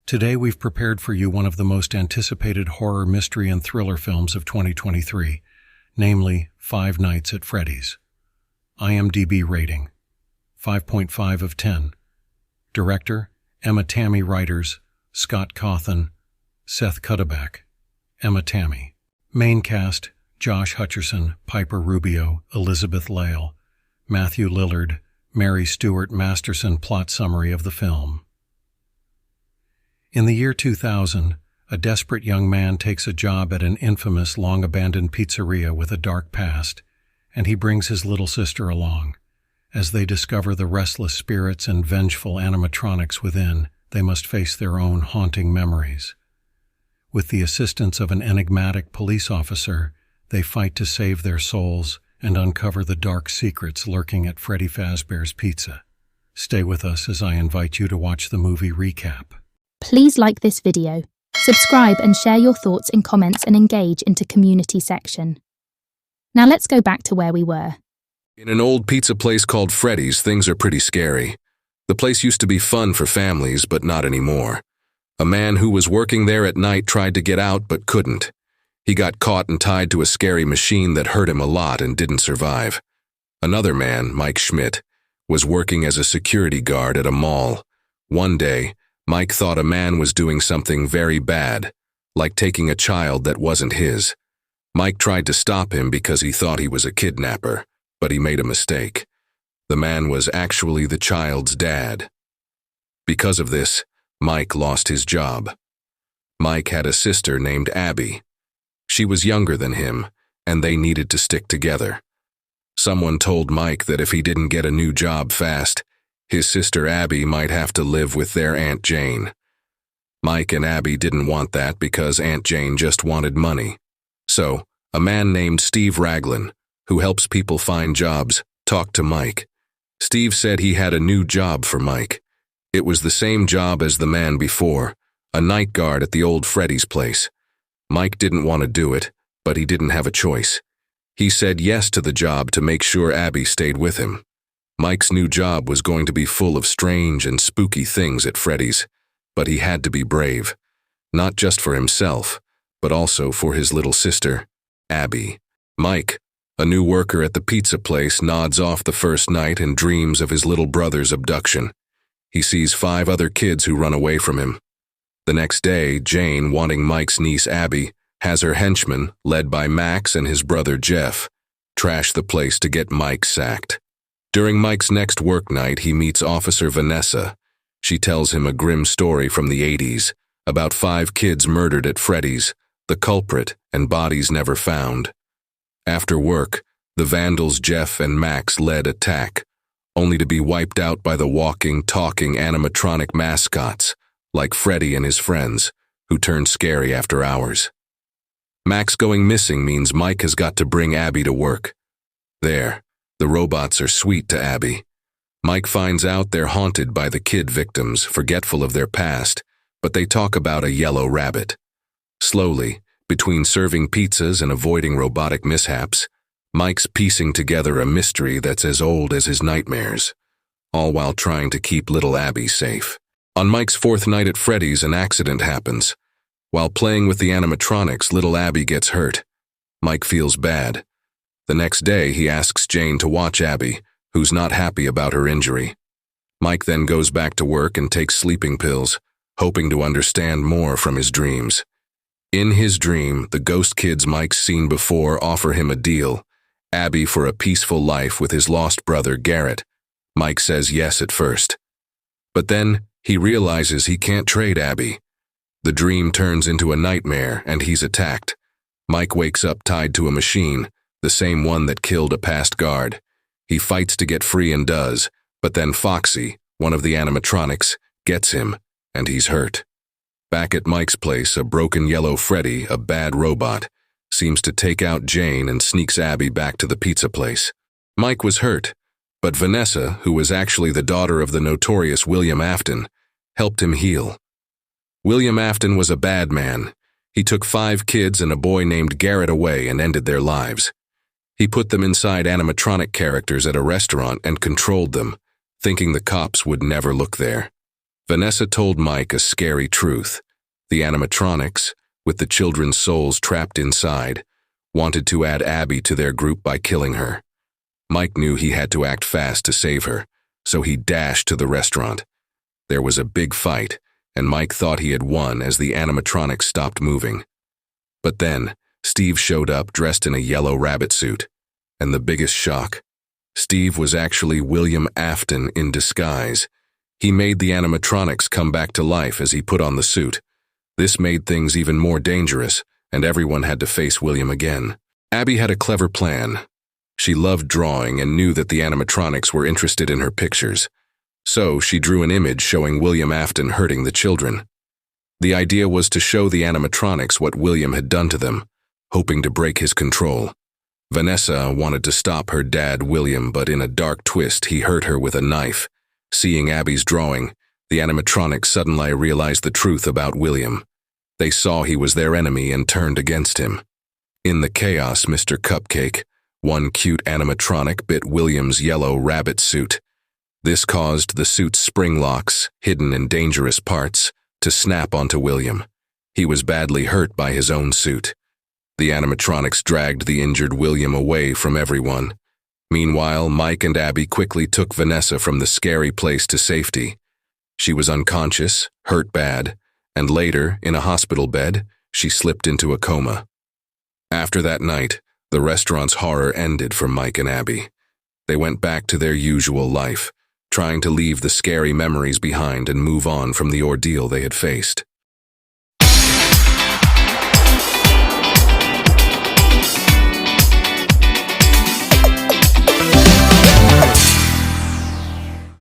Today we've prepared for you one of the most anticipated horror, mystery, and thriller films of 2023, namely Five Nights at Freddy's. IMDb rating, 5.5 of 10. Director, Emma Tammy. Writers, Scott Cawthon, Seth Cuddeback, Emma Tammy. Main cast, Josh Hutcherson, Piper Rubio, Elizabeth Lale, Matthew Lillard, Mary Stuart Masterson. Plot summary of the film. In the year 2000, a desperate young man takes a job at an infamous, long-abandoned pizzeria with a dark past, and he brings his little sister along. As they discover the restless spirits and vengeful animatronics within, they must face their own haunting memories. With the assistance of an enigmatic police officer, they fight to save their souls and uncover the dark secrets lurking at Freddy Fazbear's Pizza. Stay with us as I invite you to watch the movie recap. Please like this video, subscribe and share your thoughts in comments and engage into community section. Now let's go back to where we were. In an old pizza place called Freddy's, things are pretty scary. The place used to be fun for families, but not anymore. A man who was working there at night tried to get out but couldn't. He got caught and tied to a scary machine that hurt him a lot and didn't survive. Another man, Mike Schmidt, was working as a security guard at a mall. One day, Mike thought a man was doing something very bad, like taking a child that wasn't his. Mike tried to stop him because he thought he was a kidnapper, but he made a mistake. The man was actually the child's dad. Because of this, Mike lost his job. Mike had a sister named Abby. She was younger than him, and they needed to stick together. Someone told Mike that if he didn't get a new job fast, his sister Abby might have to live with their Aunt Jane. Mike and Abby didn't want that because Aunt Jane just wanted money. So, a man named Steve Raglan, who helps people find jobs, talked to Mike. Steve said he had a new job for Mike. It was the same job as the man before, a night guard at the old Freddy's place. Mike didn't want to do it, but he didn't have a choice. He said yes to the job to make sure Abby stayed with him. Mike's new job was going to be full of strange and spooky things at Freddy's, but he had to be brave. Not just for himself, but also for his little sister, Abby. Mike, a new worker at the pizza place, nods off the first night and dreams of his little brother's abduction. He sees 5 other kids who run away from him. The next day, Jane, wanting Mike's niece Abby, has her henchmen, led by Max and his brother Jeff, trash the place to get Mike sacked. During Mike's next work night, he meets Officer Vanessa. She tells him a grim story from the 80s about 5 kids murdered at Freddy's, the culprit, and bodies never found. After work, the vandals Jeff and Max led attack, only to be wiped out by the walking, talking animatronic mascots, like Freddy and his friends, who turn scary after hours. Max going missing means Mike has got to bring Abby to work. There, the robots are sweet to Abby. Mike finds out they're haunted by the kid victims, forgetful of their past, but they talk about a yellow rabbit. Slowly, between serving pizzas and avoiding robotic mishaps, Mike's piecing together a mystery that's as old as his nightmares, all while trying to keep little Abby safe. On Mike's 4th night at Freddy's, an accident happens. While playing with the animatronics, little Abby gets hurt. Mike feels bad. The next day, he asks Jane to watch Abby, who's not happy about her injury. Mike then goes back to work and takes sleeping pills, hoping to understand more from his dreams. In his dream, the ghost kids Mike's seen before offer him a deal, Abby for a peaceful life with his lost brother Garrett. Mike says yes at first. But then, he realizes he can't trade Abby. The dream turns into a nightmare and he's attacked. Mike wakes up tied to a machine, the same one that killed a past guard. He fights to get free and does, but then Foxy, one of the animatronics, gets him, and he's hurt. Back at Mike's place, a broken yellow Freddy, a bad robot, seems to take out Jane and sneaks Abby back to the pizza place. Mike was hurt, but Vanessa, who was actually the daughter of the notorious William Afton, helped him heal. William Afton was a bad man. He took 5 kids and a boy named Garrett away and ended their lives. He put them inside animatronic characters at a restaurant and controlled them, thinking the cops would never look there. Vanessa told Mike a scary truth. The animatronics, with the children's souls trapped inside, wanted to add Abby to their group by killing her. Mike knew he had to act fast to save her, so he dashed to the restaurant. There was a big fight, and Mike thought he had won as the animatronics stopped moving. But then, Steve showed up dressed in a yellow rabbit suit. And the biggest shock, Steve was actually William Afton in disguise. He made the animatronics come back to life as he put on the suit. This made things even more dangerous, and everyone had to face William again. Abby had a clever plan. She loved drawing and knew that the animatronics were interested in her pictures. So she drew an image showing William Afton hurting the children. The idea was to show the animatronics what William had done to them, hoping to break his control. Vanessa wanted to stop her dad, William, but in a dark twist, he hurt her with a knife. Seeing Abby's drawing, the animatronics suddenly realized the truth about William. They saw he was their enemy and turned against him. In the chaos, Mr. Cupcake, one cute animatronic, bit William's yellow rabbit suit. This caused the suit's spring locks, hidden in dangerous parts, to snap onto William. He was badly hurt by his own suit. The animatronics dragged the injured William away from everyone. Meanwhile, Mike and Abby quickly took Vanessa from the scary place to safety. She was unconscious, hurt bad, and later, in a hospital bed, she slipped into a coma. After that night, the restaurant's horror ended for Mike and Abby. They went back to their usual life, trying to leave the scary memories behind and move on from the ordeal they had faced.